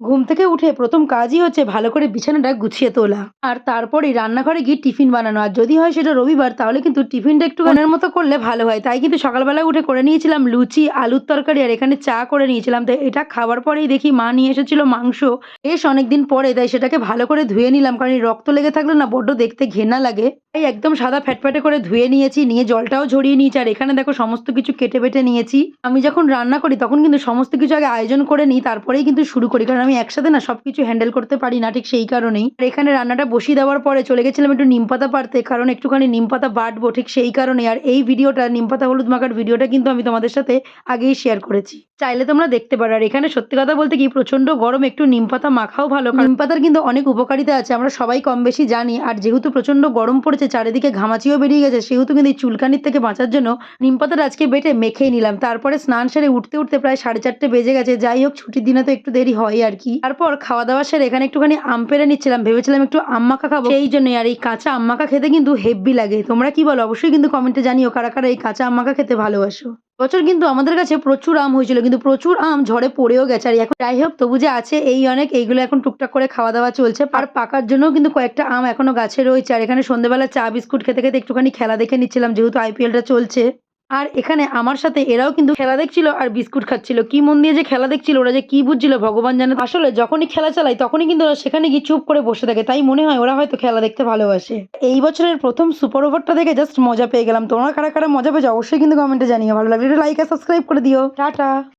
ঘুম থেকে উঠে প্রথম কাজই হচ্ছে ভালো করে বিছানাটা গুছিয়ে তোলা। আর তারপরেই রান্নাঘরে গিয়ে টিফিন বানানো। আর যদি হয় সেটা রবিবার তাহলে কিন্তু টিফিনটা একটু মনের মতো করলে ভালো হয়। তাই কিন্তু সকালবেলা উঠে করে নিয়েছিলাম লুচি, আলুর তরকারি আর এখানে চা করে নিয়েছিলাম। তো এটা খাবার পরেই দেখি মা নিয়ে এসেছিল মাংস। বেশ অনেকদিন পরে তাই সেটাকে ভালো করে ধুয়ে নিলাম। কারণ এই রক্ত লেগে থাকলে না বড্ড দেখতে ঘেন্না লাগে। তাই একদম সাদা ফ্যাটফ্যাটে করে ধুয়ে নিয়েছি। নিয়ে জলটাও ঝরিয়ে নিয়েছি। আর এখানে দেখো সমস্ত কিছু কেটে বেটে নিয়েছি। আমি যখন রান্না করি তখন কিন্তু সমস্ত কিছু আগে আয়োজন করে নিই তারপরেই কিন্তু শুরু করি। কারণ আমি একসাথে না সবকিছু হ্যান্ডেল করতে পারি না ঠিক সেই কারণেই। আর এখানে রান্নাটা বসিয়ে দেওয়ার পরে চলে গেছিলাম একটু নিমপাতা পাড়তে। কারণ একটুখানি নিমপাতা বাটবো ঠিক সেই কারণেই। আর এই ভিডিওটা নিমপাতা হলুদ মাখার ভিডিওটা কিন্তু আমি তোমাদের সাথে আগেই শেয়ার করেছি। চাইলে তোমরা দেখতে পারো। আর এখানে সত্যি কথা বলতে কি প্রচন্ড গরম একটু নিমপাতা মাখাও ভালো। কারণ নিমপাতার কিন্তু অনেক উপকারিতা আছে আমরা সবাই কম বেশি জানি। আর যেহেতু প্রচন্ড গরম পড়েছে চারিদিকে ঘামাচিও বেরিয়ে গেছে সেহেতু কিন্তু এই চুলকানির থেকে বাঁচার জন্য নিমপাতাটা আজকে বেটে মেখেই নিলাম। তারপরে স্নান সেরে উঠতে উঠতে প্রায় 4:30 বেজে গেছে। যাই হোক ছুটির দিনে তো একটু দেরি হয় আর কি। তারপর খাওয়া দাওয়া সেরে এখানে একটুখানি আম পেড়ে নিচ্ছিলাম। ভেবেছিলাম একটু আম মাখা খাবো সেই জন্যই। আর এই কাঁচা আম মাখা খেতে কিন্তু হেব্বি লাগে। তোমরা কি বলো অবশ্যই কিন্তু কমেন্টে জানিও কারা কারা এই কাঁচা আম মাখা খেতে ভালোবাসো। বছর কিন্তু আমাদের কাছে প্রচুর আম হয়েছিল কিন্তু প্রচুর আম ঝড়ে পড়েও গেছে। আর এখন যাই হোক তবু যে আছে এই অনেক এইগুলো এখন টুকটাক করে খাওয়া দাওয়া চলছে। আর পাকার জন্য কিন্তু কয়েকটা আম এখনো গাছে রয়েছে। আর এখানে সন্ধ্যেবেলা চা বিস্কুট খেতে খেতে একটুখানি খেলা দেখে নিচ্ছিলাম যেহেতু আইপিএলটা চলছে। আর এখানে আমার সাথে এরাও কিন্তু খেলা দেখছিল আর বিস্কুট খাচ্ছিল। কি মন দিয়ে যে খেলা দেখছিল ওরা যে কি বুঝছিল ভগবান জানে। আসলে যখনই খেলা চালাই তখনই কিন্তু ওরা সেখানে গিয়ে চুপ করে বসে থাকে। তাই মনে হয় ওরা হয়তো খেলা দেখতে ভালোবাসে। এই বছরের প্রথম সুপার ওভারটা দেখে জাস্ট মজা পেয়ে গেলাম। তোমরা কারা কারা মজা পেয়েছো অবশ্যই কিন্তু কমেন্টে জানিও। ভালো লাগলে লাইক আর সাবস্ক্রাইব করে দিও। টাটা।